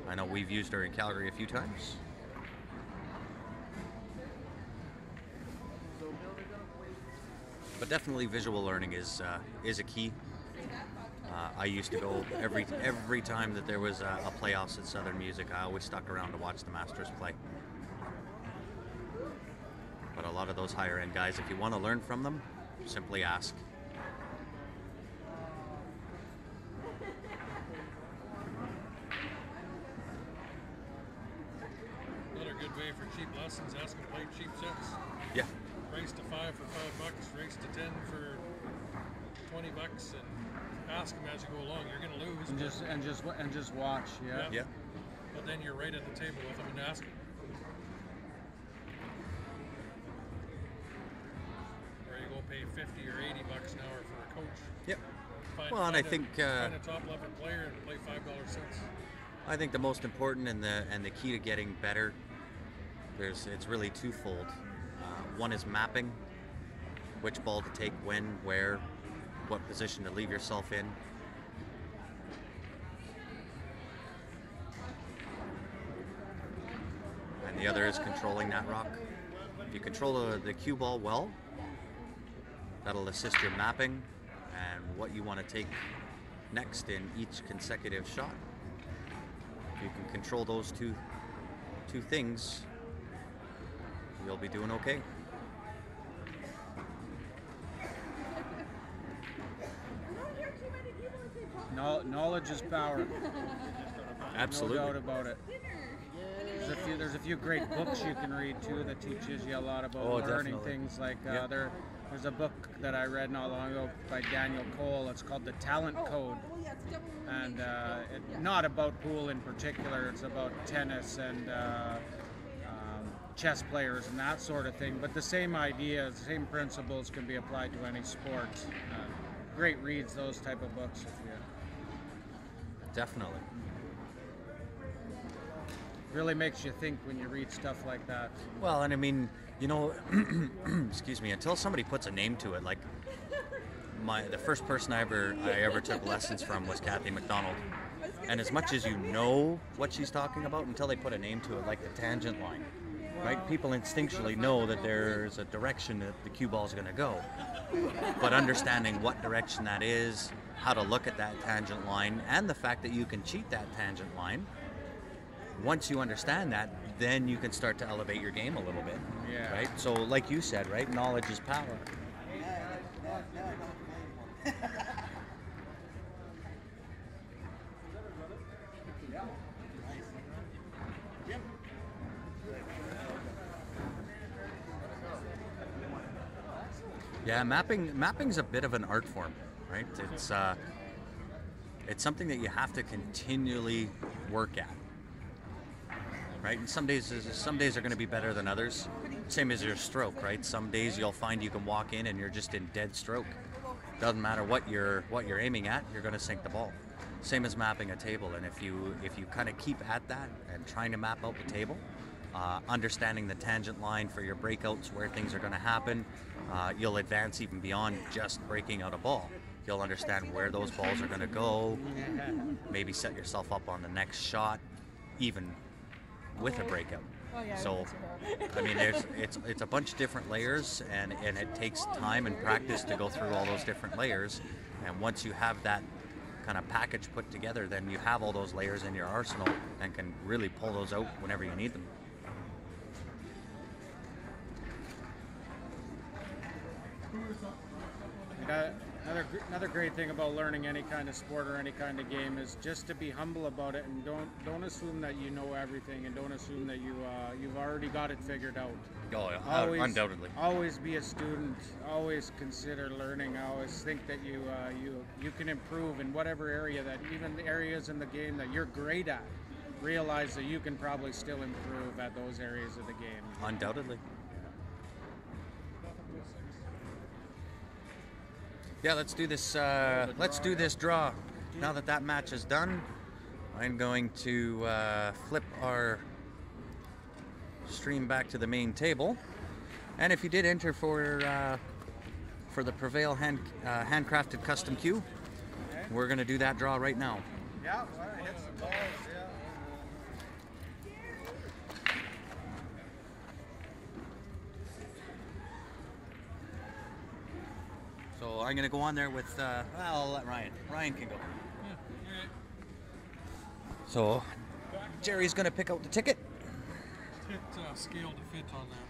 I know we've used her in Calgary a few times. But definitely visual learning is a key. I used to go every time that there was a playoffs at Southern Music. I always stuck around to watch the Masters play. But a lot of those higher end guys, if you want to learn from them, simply ask. Another good way for cheap lessons, ask them to play cheap sets. Yeah. Race to 5 for $5, race to 10 for $20, and ask them as you go along. You're going to lose. And just watch, yeah. Yeah. But then you're right at the table with them and ask them. Or you go pay $50 or $80 an hour for a coach. Yep. Find I think find a top level player and play $5 sets. I think the most important and the key to getting better, it's really twofold. One is mapping, which ball to take when, where, what position to leave yourself in. And the other is controlling that rock. If you control the cue ball well, that'll assist your mapping and what you want to take next in each consecutive shot. If you can control those two things, you'll be doing okay. Knowledge is power. Absolutely. No doubt about it. There's a few great books you can read too that teaches you a lot about learning definitely. things. Like Yep. there's a book that I read not long ago by Daniel Cole. It's called The Talent Code, and not about pool in particular. It's about tennis and chess players and that sort of thing. But the same ideas, the same principles can be applied to any sport. Great reads, those type of books. If you Definitely. really makes you think when you read stuff like that. Well, and I mean, you know, excuse me, until somebody puts a name to it, like the first person I ever took lessons from was Kathy McDonald. And as much as you know what she's talking about, until they put a name to it, like the tangent line, right? People instinctually know that there's a direction that the cue ball is going to go. But understanding what direction that is, how to look at that tangent line, and the fact that you can cheat that tangent line, once you understand that, then you can start to elevate your game a little bit. Yeah. Right? So like you said, right? Knowledge is power. Yeah, mapping's a bit of an art form, right? It's something that you have to continually work at. Right? And some days are going to be better than others. Same as your stroke, right? Some days you'll find you can walk in and you're just in dead stroke. Doesn't matter what you're aiming at, you're going to sink the ball. Same as mapping a table. And if you kind of keep at that and trying to map out the table, understanding the tangent line for your breakouts, where things are going to happen, you'll advance even beyond just breaking out a ball. You'll understand where those balls are going to go. Maybe set yourself up on the next shot, even with a breakout. So, I mean, it's a bunch of different layers, and it takes time and practice to go through all those different layers. And once you have that kind of package put together, then you have all those layers in your arsenal and can really pull those out whenever you need them. Another great thing about learning any kind of sport or any kind of game is just to be humble about it, and don't assume that you know everything, and don't assume that you've already got it figured out. Oh, yeah, undoubtedly. Always be a student. Always consider learning. Always think that you can improve in whatever area, that even the areas in the game that you're great at. Realize that you can probably still improve at those areas of the game. Undoubtedly. Yeah, let's do this. Let's do this draw. Now that match is done, I'm going to flip our stream back to the main table. And if you did enter for the Prevail handcrafted custom cue, we're going to do that draw right now. Yeah, well, it hits the balls. Yeah. So I'm going to go on there with, well, I'll let Ryan. Ryan can go. Yeah, alright. So Jerry's going to pick out the ticket. Hit scale to fit on that.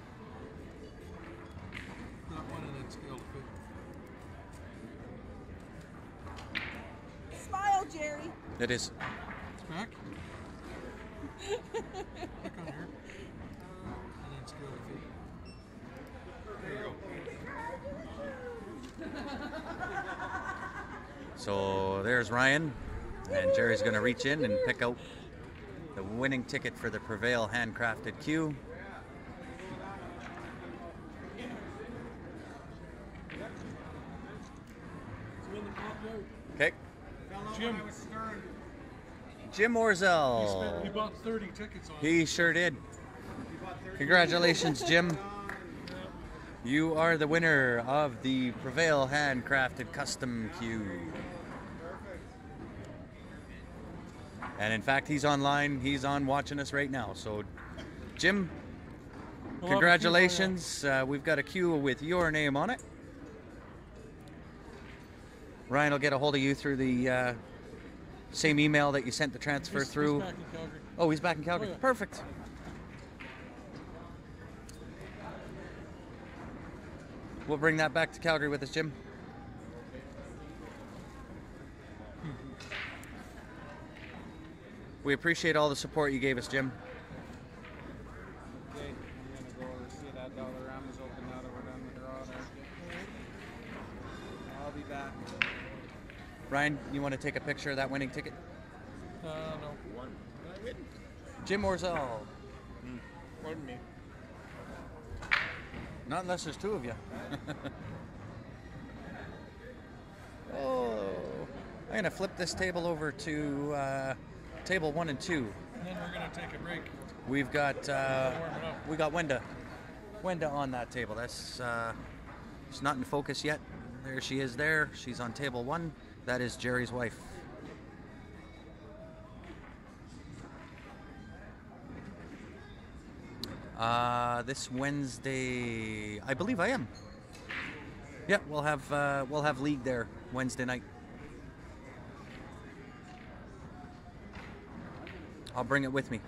That one and then scale to fit. Smile, Jerry. It is. It's back. Click on here. And then scale to fit. There you go. So there's Ryan, and Jerry's going to reach in and pick out the winning ticket for the Prevail handcrafted cue. Okay. Jim Orzel. He bought 30 tickets on it. He sure did. Congratulations, Jim. You are the winner of the Prevail handcrafted custom cue. And in fact, he's online. He's on watching us right now. So, Jim, congratulations. We've got a cue with your name on it. Ryan will get a hold of you through the same email that you sent the transfer through. He's back in Calgary. Oh, he's back in Calgary. Oh, yeah. Perfect. We'll bring that back to Calgary with us, Jim. We appreciate all the support you gave us, Jim. Okay, I'm gonna go see that Dollarama's open now that we're done with the draw there. I'll be back. Ryan, you want to take a picture of that winning ticket? No. Jim Orzell. Pardon me. Not unless there's two of you. Oh, I'm gonna flip this table over to table 1 and 2. And then we're gonna take a break. We've got Warm it up. we got Wenda on that table. That's she's not in focus yet. There she is. There she's on table 1. That is Jerry's wife. This Wednesday, I believe I am. Yeah, we'll have league there Wednesday night. I'll bring it with me.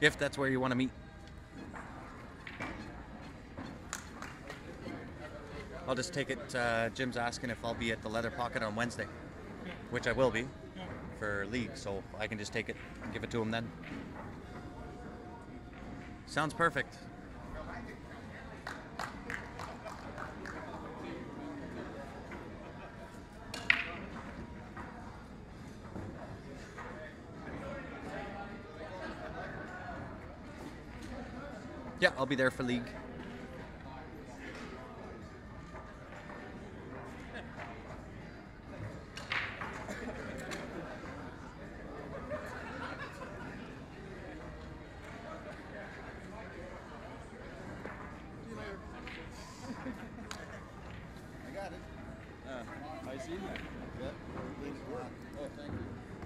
If that's where you want to meet. I'll just take it. Jim's asking if I'll be at the Leather Pocket on Wednesday, which I will be for league, so I can just take it and give it to him then. Sounds perfect. Yeah, I'll be there for league.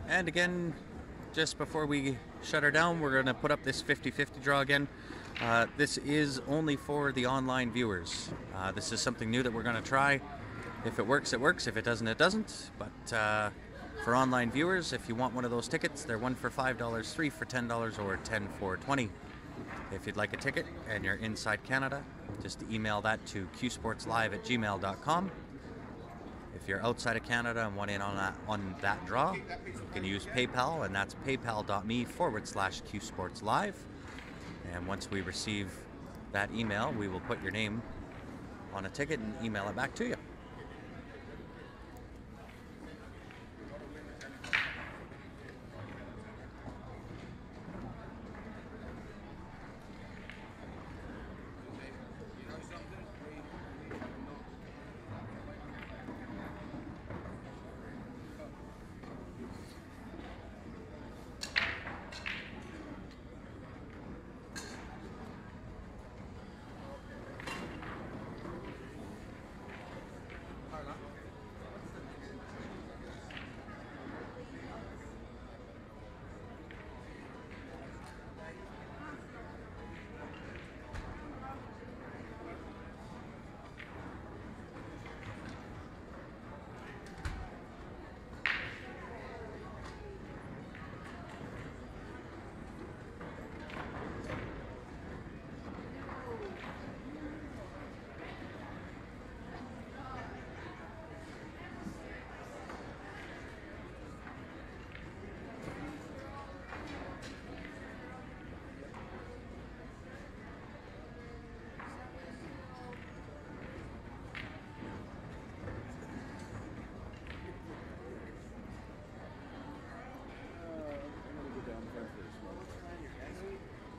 And again, just before we shut her down, we're going to put up this 50-50 draw again. This is only for the online viewers. This is something new that we're going to try. If it works, it works. If it doesn't, it doesn't. But for online viewers, if you want one of those tickets, they're 1 for $5, 3 for $10, or 10 for $20. If you'd like a ticket and you're inside Canada, just email that to qsportslive@gmail.com. If you're outside of Canada and want in on that draw, you can use PayPal, and that's paypal.me/qsportslive. And once we receive that email, we will put your name on a ticket and email it back to you.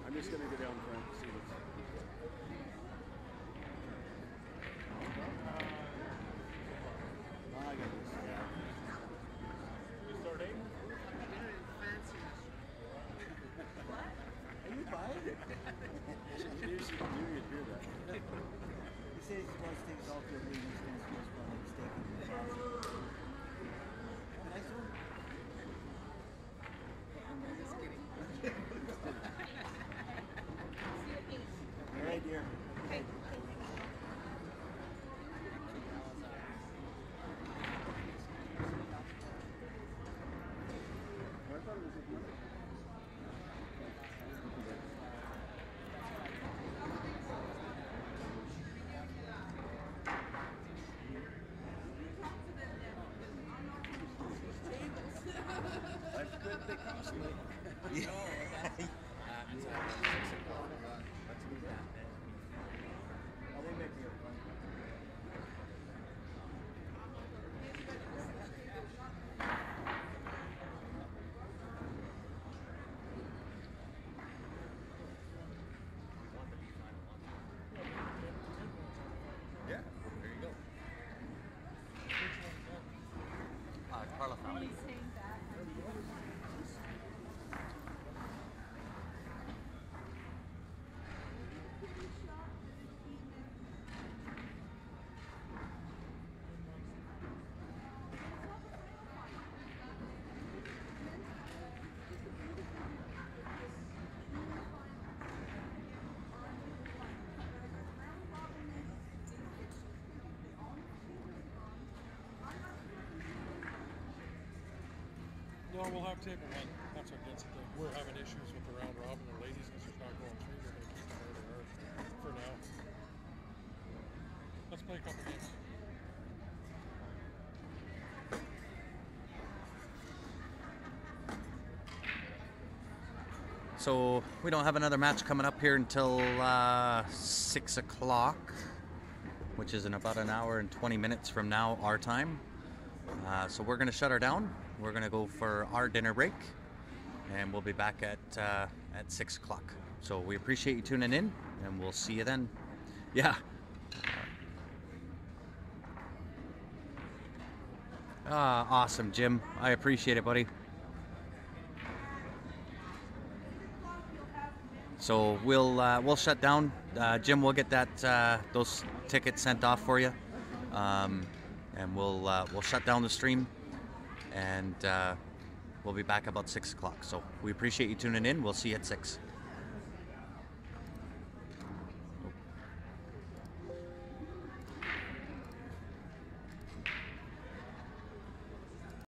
I'm just going to go down front and see what's... I got this. You starting? Are you buying it? You knew you'd hear that. He says he wants things off your league. He's going to smash one mistake. Nice one. All right, dear. I thought it was a they cost? Like, Yeah. oh, they make me a fun. Yeah, there you go. Carla found it. No, we'll have table one. That's what gets it. We're having issues with the round robin, the ladies, because it's not going through. We're going to keep them where they are for now. Let's play a couple games. So we don't have another match coming up here until 6 o'clock, which is in about an hour and 20 minutes from now, our time. So we're going to shut her down. We're going to go for our dinner break, and we'll be back at 6 o'clock. So we appreciate you tuning in, and we'll see you then. Yeah. Awesome, Jim. I appreciate it, buddy. So we'll shut down. Jim, we'll get that those tickets sent off for you, and we'll shut down the stream, and we'll be back about 6 o'clock. So we appreciate you tuning in. We'll see you at 6.